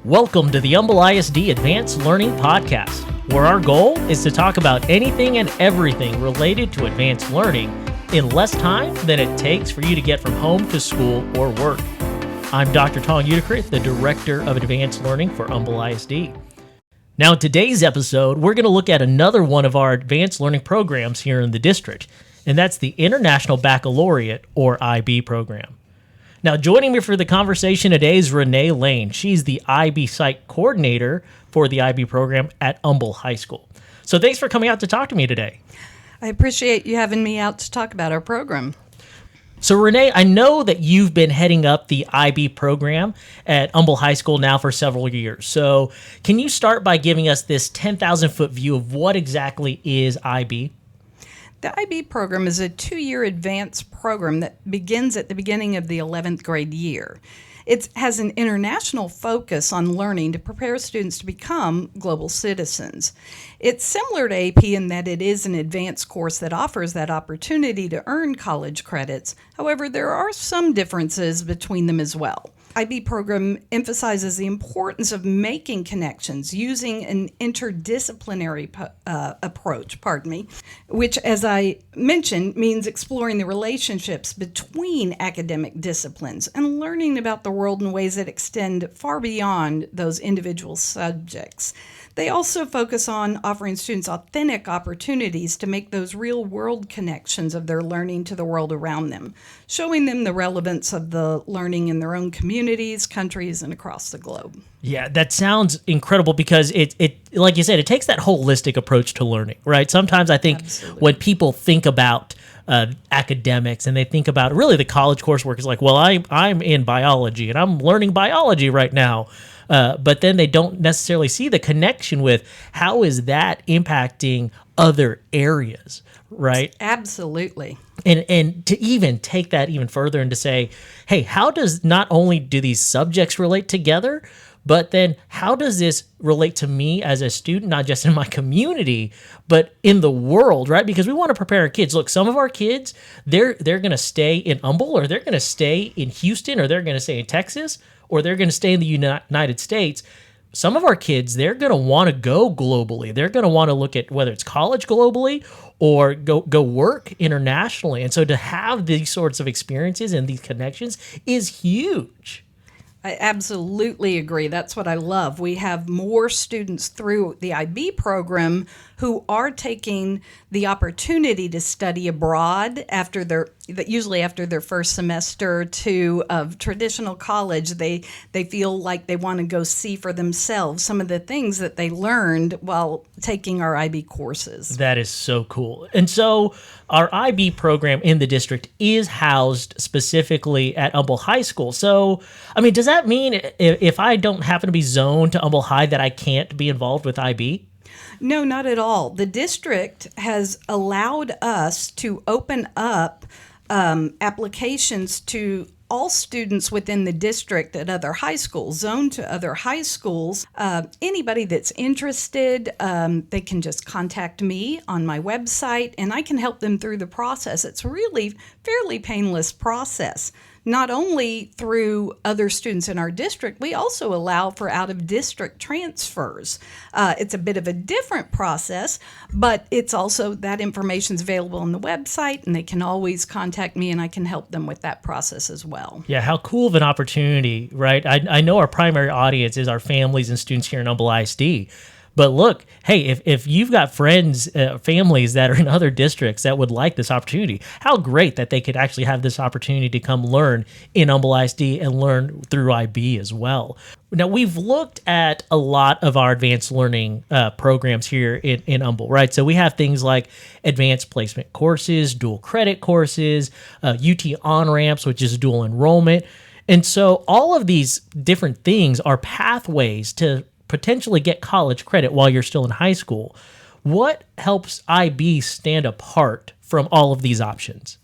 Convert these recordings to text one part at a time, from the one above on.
Welcome to the Humble ISD Advanced Learning Podcast, where our goal is to talk about anything and everything related to advanced learning in less time than it takes for you to get from home to school or work. I'm Dr. Tong Udekrith, the Director of Advanced Learning for Humble ISD. Now, in today's episode, we're going to look at another one of our advanced learning programs here in the district, and that's the International Baccalaureate, or IB program. Now, joining me for the conversation today is Renee Lane. She's the IB Site Coordinator for the IB program at Humble High School. So thanks for coming out to talk to me today. I appreciate you having me out to talk about our program. So Renee, I know that you've been heading up the IB program at Humble High School now for several years. So can you start by giving us this 10,000-foot view of what exactly is IB? The IB program is a 2-year advanced program that begins at the beginning of the 11th grade year. It has an international focus on learning to prepare students to become global citizens. It's similar to AP in that it is an advanced course that offers that opportunity to earn college credits. However, there are some differences between them as well. IB program emphasizes the importance of making connections using an interdisciplinary approach, which, as I mentioned, means exploring the relationships between academic disciplines and learning about the world in ways that extend far beyond those individual subjects. They also focus on offering students authentic opportunities to make those real-world connections of their learning to the world around them, showing them the relevance of the learning in their own communities, countries, and across the globe. Yeah, that sounds incredible because it like you said, it takes that holistic approach to learning, right? Sometimes I think when people think about academics and they think about really the college coursework is like, well, I'm in biology and I'm learning biology right now. But then they don't necessarily see the connection with how is that impacting other areas, right? Absolutely. And to even take that even further and to say, hey, how does not only do these subjects relate together, but then how does this relate to me as a student, not just in my community, but in the world, right? Because we want to prepare our kids. Look, some of our kids, they're going to stay in Humble, or they're going to stay in Houston, or they're going to stay in Texas, or they're going to stay in the United States. Some of our kids, they're going to want to go globally. They're going to want to look at whether it's college globally or go work internationally. And so to have these sorts of experiences and these connections is huge. I absolutely agree. That's what I love. We have more students through the IB program who are taking the opportunity to study abroad usually after their first semester of traditional college. They feel like they want to go see for themselves some of the things that they learned while taking our IB courses. That is so cool. And so our IB program in the district is housed specifically at Humble High School. So, I mean, does that mean if I don't happen to be zoned to Humble High that I can't be involved with IB? No, not at all. The district has allowed us to open up applications to all students within the district at other high schools, zoned to other high schools. Anybody that's interested, they can just contact me on my website, and I can help them through the process. It's really fairly painless process. Not only through other students in our district, we also allow for out-of-district transfers. It's a bit of a different process, but it's also that information's available on the website, and they can always contact me, and I can help them with that process as well. Yeah, how cool of an opportunity, right? I know our primary audience is our families and students here in Humble ISD. But look, hey, if you've got friends, families that are in other districts that would like this opportunity, how great that they could actually have this opportunity to come learn in Humble ISD and learn through IB as well. Now, we've looked at a lot of our advanced learning programs here in Humble, right? So we have things like advanced placement courses, dual credit courses, UT on-ramps, which is dual enrollment. And so all of these different things are pathways to potentially get college credit while you're still in high school. What helps IB stand apart from all of these options?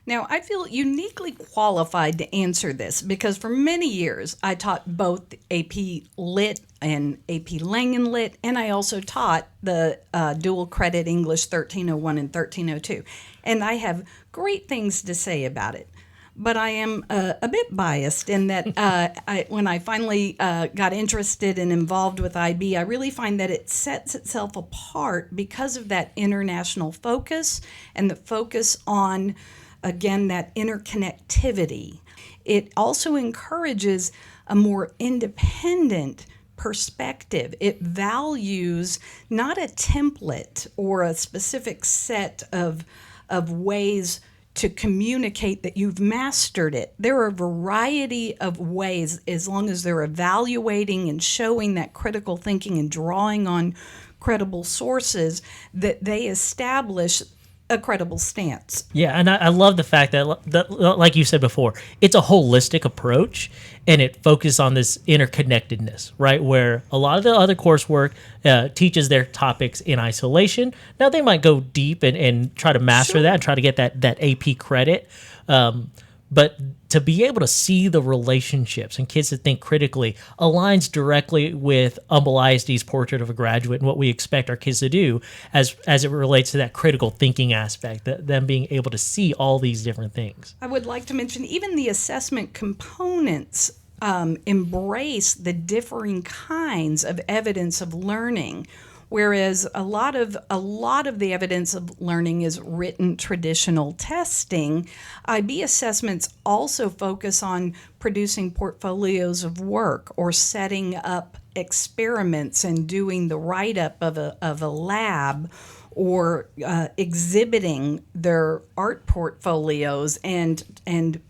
Now, I feel uniquely qualified to answer this because for many years I taught both AP Lit and AP Langen Lit, and I also taught the dual credit English 1301 and 1302. And I have great things to say about it. but I am a bit biased in that when I finally got interested and involved with IB, I really find that it sets itself apart because of that international focus and the focus on, again, that interconnectivity. It also encourages a more independent perspective. It values not a template or a specific set of ways to communicate that you've mastered it. There are a variety of ways, as long as they're evaluating and showing that critical thinking and drawing on credible sources, that they establish a credible stance. Yeah, and I love the fact that, like you said before, it's a holistic approach, and it focuses on this interconnectedness, right? Where a lot of the other coursework teaches their topics in isolation. Now, they might go deep and try to master that and try to get that AP credit. But to be able to see the relationships and kids to think critically aligns directly with Humble ISD's portrait of a graduate and what we expect our kids to do as it relates to that critical thinking aspect, them being able to see all these different things. I would like to mention even the assessment components embrace the differing kinds of evidence of learning. Whereas a lot of the evidence of learning is written traditional testing, IB assessments also focus on producing portfolios of work or setting up experiments and doing the write-up of a lab, or exhibiting their art portfolios and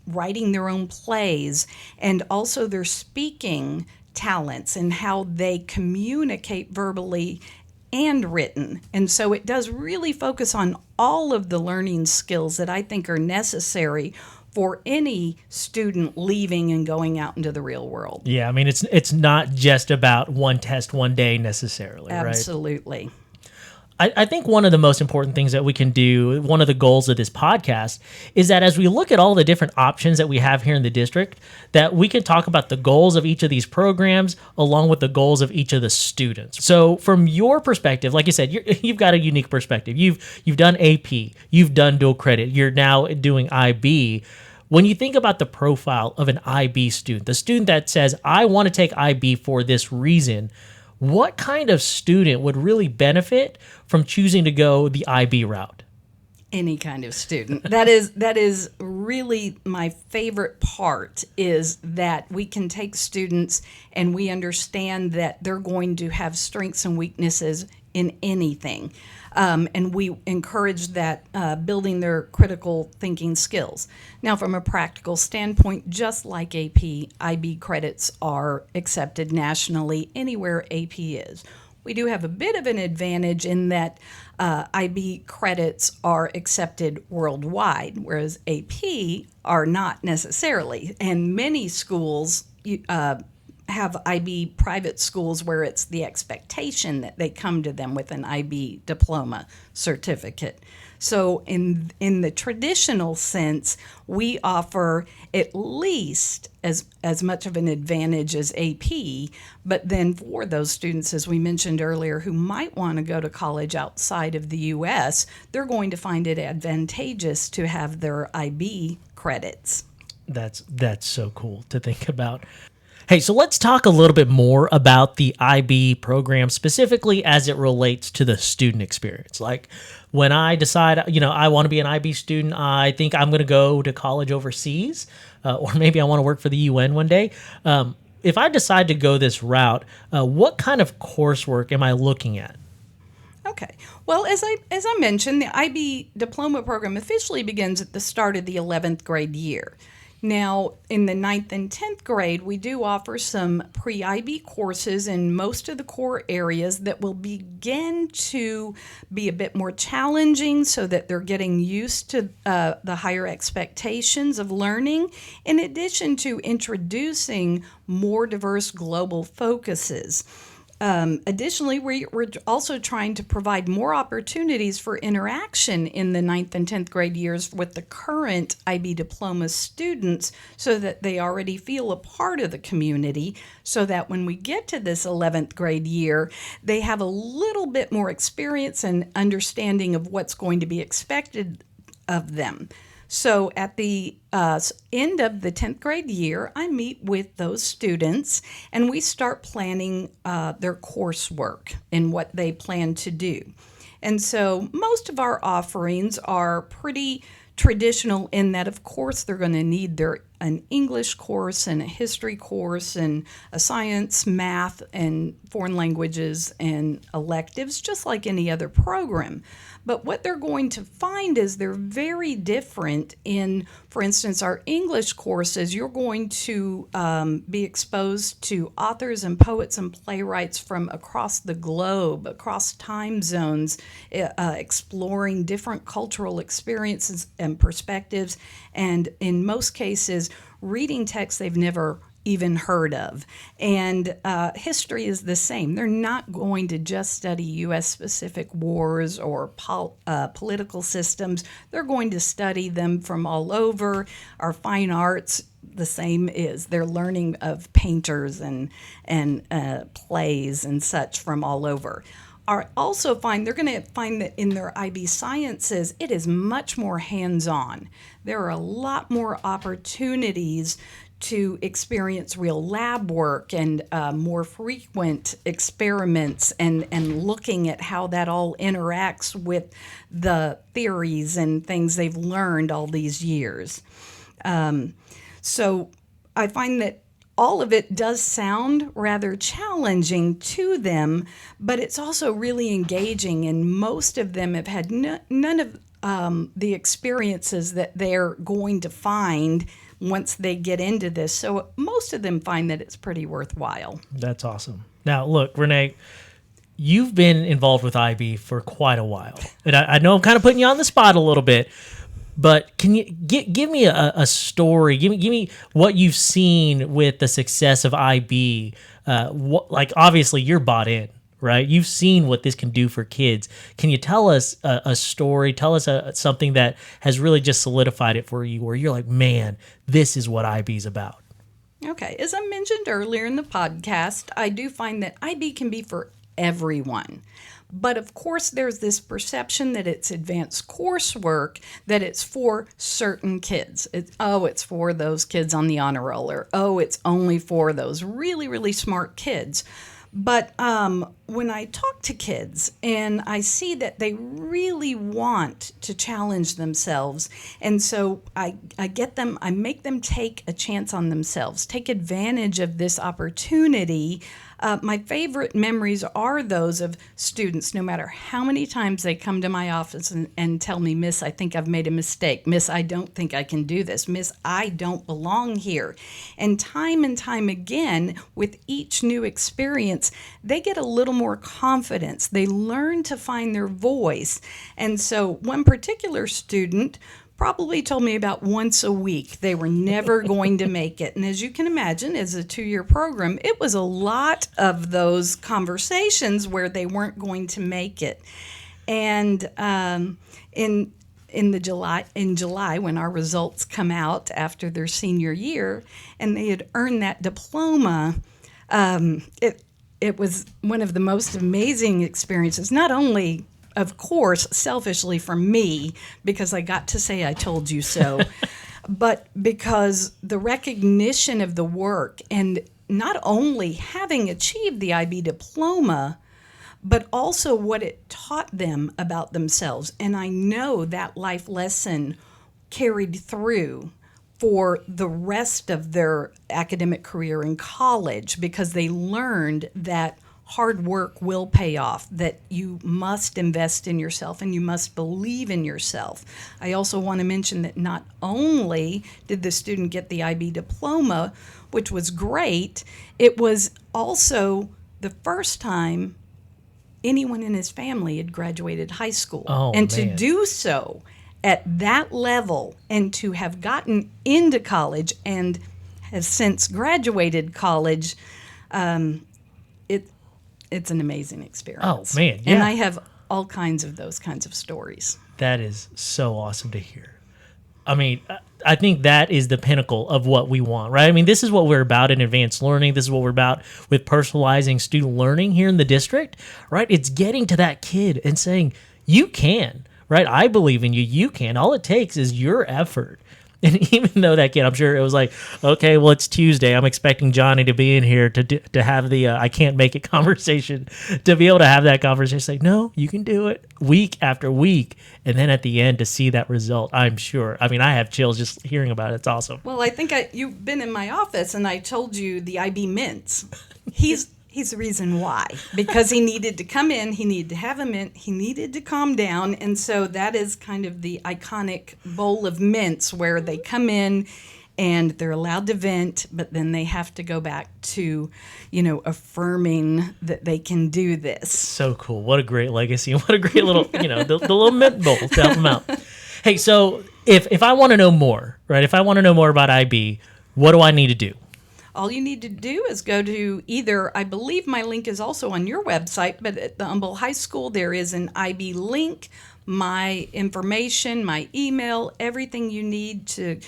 writing their own plays, and also their speaking talents and how they communicate verbally and written. And so it does really focus on all of the learning skills that I think are necessary for any student leaving and going out into the real world. Yeah, I mean, it's not just about one test one day necessarily, right? Absolutely. I think one of the most important things that we can do, one of the goals of this podcast, is that as we look at all the different options that we have here in the district, that we can talk about the goals of each of these programs along with the goals of each of the students. So from your perspective, like you said, you've got a unique perspective. You've done AP, you've done dual credit, you're now doing IB. When you think about the profile of an IB student, the student that says, I want to take IB for this reason, what kind of student would really benefit from choosing to go the IB route? Any kind of student. That is really my favorite part, is that we can take students and we understand that they're going to have strengths and weaknesses in anything. And we encourage that building their critical thinking skills. Now, from a practical standpoint, just like AP, IB credits are accepted nationally anywhere AP is. We do have a bit of an advantage in that IB credits are accepted worldwide, whereas AP are not necessarily. And many schools have IB private schools where it's the expectation that they come to them with an IB diploma certificate. So in the traditional sense, we offer at least as much of an advantage as AP, but then for those students, as we mentioned earlier, who might want to go to college outside of the U.S., they're going to find it advantageous to have their IB credits. That's so cool to think about. Hey, so let's talk a little bit more about the IB program, specifically as it relates to the student experience. Like when I decide, I want to be an IB student, I think I'm going to go to college overseas, or maybe I want to work for the UN one day. If I decide to go this route, what kind of coursework am I looking at? Okay. Well, as I mentioned, the IB diploma program officially begins at the start of the 11th grade year. Now, in the 9th and 10th grade, we do offer some pre-IB courses in most of the core areas that will begin to be a bit more challenging so that they're getting used to the higher expectations of learning, in addition to introducing more diverse global focuses. Additionally, we're also trying to provide more opportunities for interaction in the 9th and 10th grade years with the current IB diploma students so that they already feel a part of the community, so that when we get to this 11th grade year, they have a little bit more experience and understanding of what's going to be expected of them. So at the end of the 10th grade year, I meet with those students and we start planning their coursework and what they plan to do. And so most of our offerings are pretty traditional in that, of course, they're going to need an English course and a history course and a science, math, and foreign languages and electives, just like any other program. But what they're going to find is they're very different in, for instance, our English courses. You're going to be exposed to authors and poets and playwrights from across the globe, across time zones, exploring different cultural experiences and perspectives, and in most cases, reading texts they've never even heard of. And history is the same. They're not going to just study U.S.-specific wars or political systems. They're going to study them from all over. Our fine arts, the same is. They're learning of painters and plays and such from all over. They're going to find that in their IB Sciences, it is much more hands-on. There are a lot more opportunities to experience real lab work and more frequent experiments and looking at how that all interacts with the theories and things they've learned all these years. So I find that all of it does sound rather challenging to them, but it's also really engaging, and most of them have had none of the experiences that they're going to find once they get into this. So most of them find that it's pretty worthwhile. That's awesome. Now, look, Renee, you've been involved with IB for quite a while. And I know I'm kind of putting you on the spot a little bit, but can you give me a story? Give me what you've seen with the success of IB. Like, obviously, you're bought in, right? You've seen what this can do for kids. Can you tell us a story? Tell us something that has really just solidified it for you, where you're like, man, this is what IB is about. Okay. As I mentioned earlier in the podcast, I do find that IB can be for everyone. But of course, there's this perception that it's advanced coursework, that it's for certain kids. It's for those kids on the honor roll, or it's only for those really, really smart kids. But when I talk to kids and I see that they really want to challenge themselves, and so I make them take a chance on themselves, take advantage of this opportunity. My favorite memories are those of students, no matter how many times they come to my office and tell me, Miss, I think I've made a mistake. Miss, I don't think I can do this. Miss, I don't belong here. And time again, with each new experience, they get a little more confidence. They learn to find their voice. And so one particular student probably told me about once a week they were never going to make it. And as you can imagine, as a 2-year program, it was a lot of those conversations where they weren't going to make it. And in July, when our results come out after their senior year, and they had earned that diploma, it was one of the most amazing experiences, not only, of course, selfishly for me, because I got to say I told you so, but because the recognition of the work, and not only having achieved the IB diploma, but also what it taught them about themselves. And I know that life lesson carried through for the rest of their academic career in college, because they learned that hard work will pay off, that you must invest in yourself and you must believe in yourself. I also want to mention that not only did the student get the IB diploma, which was great, it was also the first time anyone in his family had graduated high school. Man. To do so at that level, and to have gotten into college and has since graduated college, it's an amazing experience. Oh, man, yeah. And I have all kinds of those kinds of stories. That is so awesome to hear. I mean, I think that is the pinnacle of what we want, right? I mean, this is what we're about in advanced learning. This is what we're about with personalizing student learning here in the district, right? It's getting to that kid and saying, you can, right? I believe in you. You can. All it takes is your effort. And even though that kid, I'm sure it was like, okay, well, it's Tuesday. I'm expecting Johnny to be in here to have the I can't make it conversation, to be able to have that conversation. Say, no, you can do it week after week. And then at the end to see that result, I'm sure. I mean, I have chills just hearing about it. It's awesome. Well, I think you've been in my office and I told you the IB mints. He's the reason why, because he needed to come in, he needed to have a mint, he needed to calm down, and so that is kind of the iconic bowl of mints where they come in and they're allowed to vent, but then they have to go back to, affirming that they can do this. So cool. What a great legacy. What a great little, the little mint bowl to help them out. Hey, so if I want to know more, right, if I want to know more about IB, what do I need to do? All you need to do is go to either, I believe my link is also on your website, but at the Humble High School, there is an IB link. My information, my email, everything you need to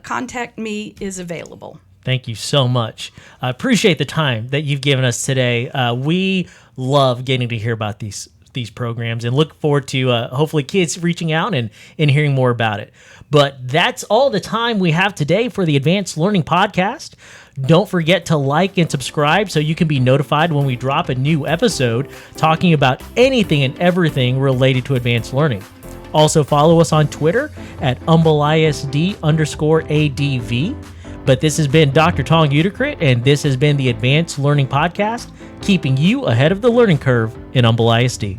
contact me is available. Thank you so much. I appreciate the time that you've given us today. We love getting to hear about these programs and look forward to hopefully kids reaching out and hearing more about it. But that's all the time we have today for the Advanced Learning Podcast. Don't forget to like and subscribe so you can be notified when we drop a new episode talking about anything and everything related to advanced learning. Also follow us on Twitter at humbleisd_ADV. But this has been Dr. Tong Udicrit, and this has been the Advanced Learning Podcast, keeping you ahead of the learning curve in Humble ISD.